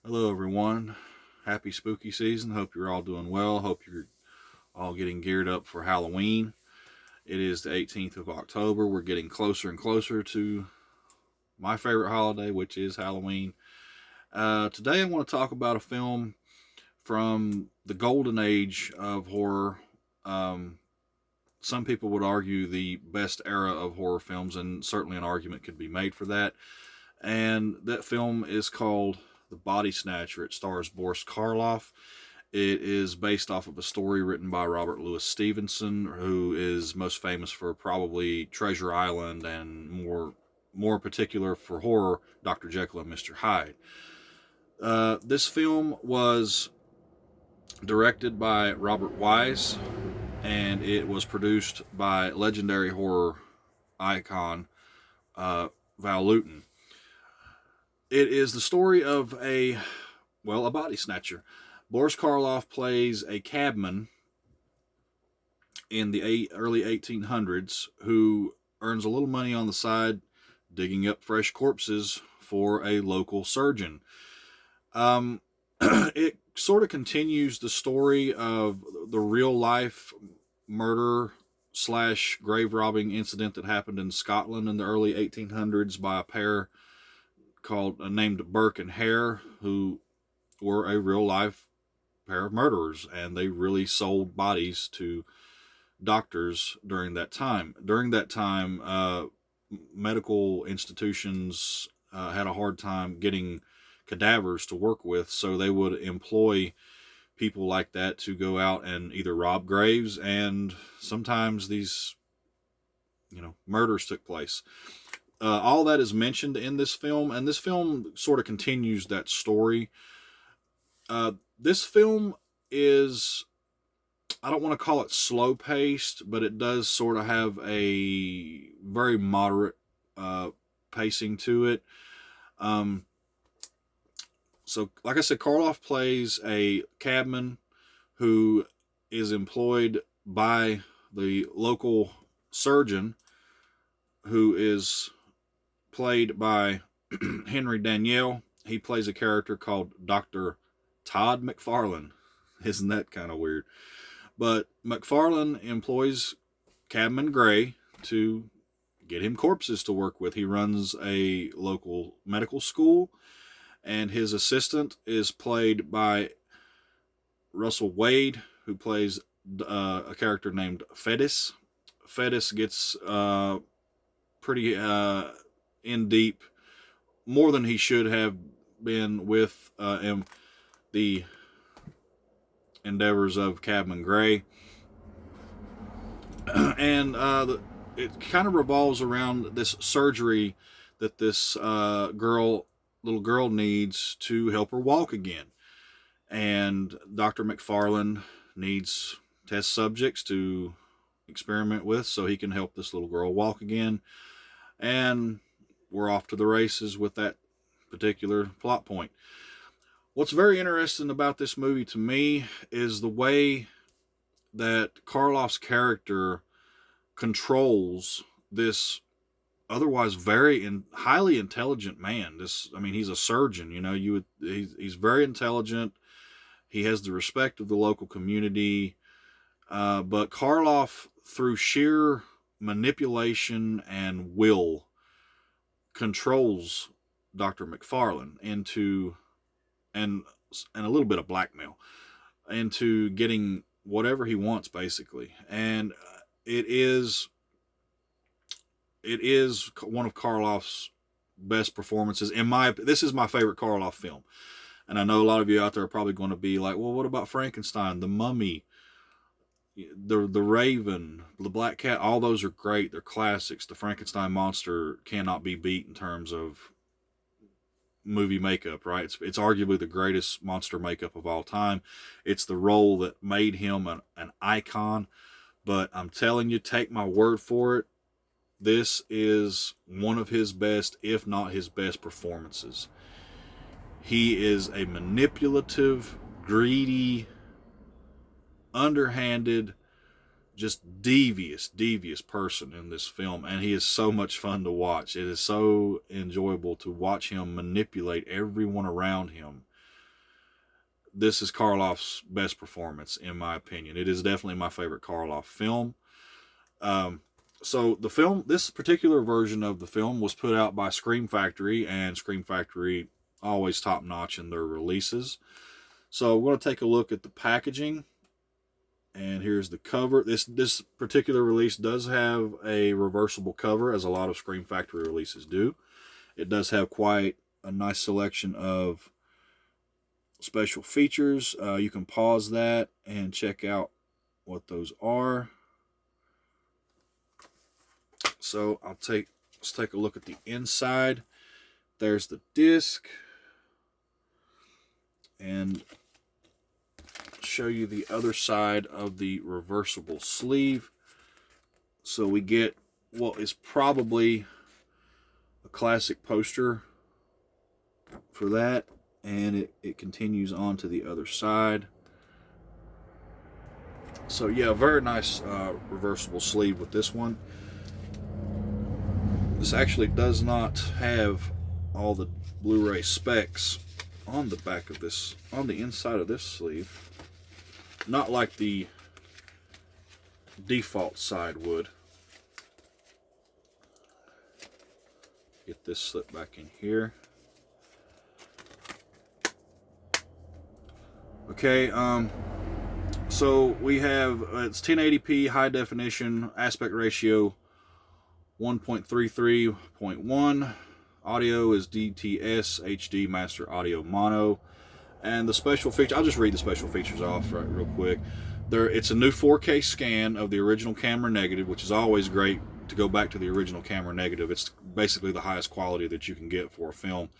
Hello, everyone. Happy spooky season. Hope you're all doing well. Hope you're all getting geared up for Halloween. It is the 18th of October. We're getting closer and closer to my favorite holiday, which is Halloween. Today, I want to talk about a film from the golden age of horror. Um, some people would argue the best era of horror films, and certainly an argument could be made for that. And that film is called The Body Snatcher. It stars Boris Karloff. It is based off of a story written by Robert Louis Stevenson, who is most famous for probably Treasure Island and more particular for horror, Dr. Jekyll and Mr. Hyde. This film was directed by Robert Wise, and it was produced by legendary horror icon Val Lewton. It is the story of a body snatcher. Boris Karloff plays a cabman in the early 1800s who earns a little money on the side digging up fresh corpses for a local surgeon. It sort of continues the story of the real life murder slash grave robbing incident that happened in Scotland in the early 1800s by a pair called named Burke and Hare, who were a real life pair of murderers, and they really sold bodies to doctors during that time. During that time, medical institutions had a hard time getting cadavers to work with, so they would employ people like that to go out and either rob graves, and sometimes these murders took place. All that is mentioned in this film, and this film sort of continues that story. This film is, I don't want to call it slow paced, but it does sort of have a very moderate uh, pacing to it. Um, so, like I said, Karloff plays a cabman who is employed by the local surgeon, who is played by Henry Danielle. He plays a character called Dr. Todd McFarlane. Isn't that kind of weird? But McFarlane employs Cabman Gray to get him corpses to work with. He runs a local medical school, and his assistant is played by Russell Wade, who plays a character named Fedis. Fedis gets pretty in deep, more than he should have been with the endeavors of Cabman Gray. And it kind of revolves around this surgery that this little girl needs to help her walk again. And Dr. McFarlane needs test subjects to experiment with so he can help this little girl walk again. And we're off to the races with that particular plot point. What's very interesting about this movie to me is the way that Karloff's character controls this otherwise very highly intelligent man. I mean, he's a surgeon. He's very intelligent. He has the respect of the local community. But Karloff, through sheer manipulation and will, controls Dr. McFarlane into and and a little bit of blackmail into getting whatever he wants, basically. And it is one of Karloff's best performances. This is my favorite Karloff film, and I know a lot of you out there are probably going to be like, well, what about Frankenstein, The Mummy, the Raven, the Black Cat? All those are great. They're classics. The Frankenstein monster cannot be beat in terms of movie makeup, right? It's arguably the greatest monster makeup of all time. It's the role that made him an icon. But I'm telling you, take my word for it, this is one of his best, if not his best, performances. He is a manipulative, greedy, underhanded, just devious person in this film, and he is so much fun to watch. It is so enjoyable to watch him manipulate everyone around him this is Karloff's best performance, in my opinion. It is definitely my favorite Karloff film. So the film, this particular version of the film was put out by Scream Factory, and Scream Factory always top notch in their releases. So we're going to take a look at the packaging, and here's the cover. This particular release does have a reversible cover, as a lot of Scream Factory releases do. It does have quite a nice selection of special features. You can pause that and check out what those are. So let's take a look at the inside. There's the disc, and show you the other side of the reversible sleeve. So we get what is probably a classic poster for that, and it continues on to the other side. So yeah, very nice reversible sleeve with this one. This actually does not have all the Blu-ray specs on the back of this, on the inside of this sleeve. Not like the default side would. Get this slipped back in here. Okay, so we have, it's 1080p high definition, aspect ratio 1.33.1. Audio is DTS HD Master Audio Mono. And the special feature, I'll just read the special features off real quick. It's a new 4K scan of the original camera negative, which is always great to go back to the original camera negative. It's basically the highest quality that you can get for a film.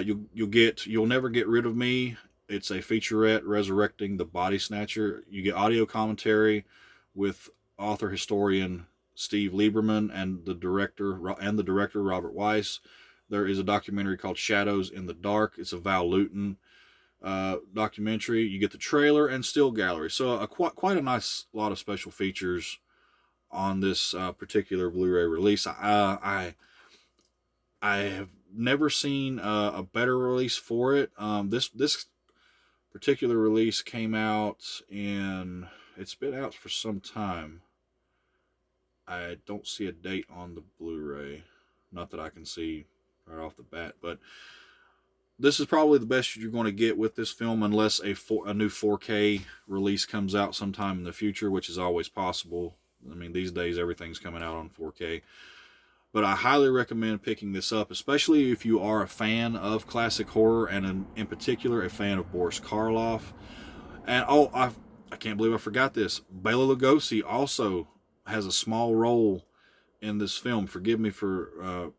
You'll Never Get Rid of Me. It's a featurette resurrecting the Body Snatcher. You get audio commentary with author historian Steve Lieberman and the director Robert Weiss. There is a documentary called Shadows in the Dark. It's a Val Lewton documentary. You get the trailer and still gallery. So quite a nice lot of special features on this particular Blu-ray release. I have never seen a better release for it. This particular release came out it's been out for some time. I don't see a date on the Blu-ray, not that I can see right off the bat, but this is probably the best you're going to get with this film, unless a new 4K release comes out sometime in the future, which is always possible. I mean, these days everything's coming out on 4K. But I highly recommend picking this up, especially if you are a fan of classic horror, and in particular a fan of Boris Karloff. And I can't believe I forgot this. Bela Lugosi also has a small role in this film. Forgive me for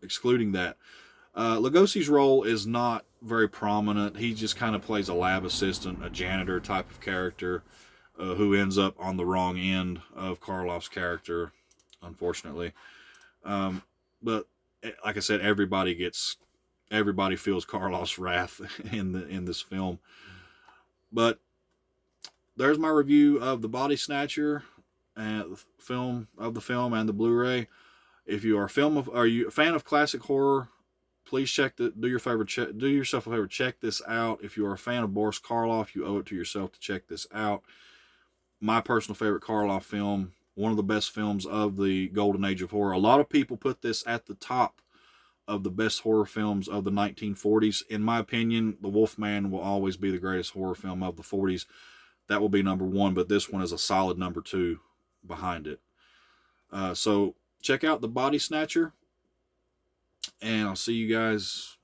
excluding that. Lugosi's role is not very prominent. He just kind of plays a lab assistant, a janitor type of character, who ends up on the wrong end of Karloff's character, unfortunately. But like I said, everybody feels Karloff's wrath in this film. But there's my review of the Body Snatcher and the film and the Blu-ray. If you are a fan of classic horror, please do yourself a favor, check this out. If you are a fan of Boris Karloff, you owe it to yourself to check this out. My personal favorite Karloff film, one of the best films of the golden age of horror. A lot of people put this at the top of the best horror films of the 1940s. In my opinion, The Wolfman will always be the greatest horror film of the 40s. That will be number one, but this one is a solid number two behind it. So check out The Body Snatcher, and I'll see you guys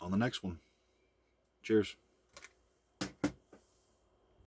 on the next one. Cheers.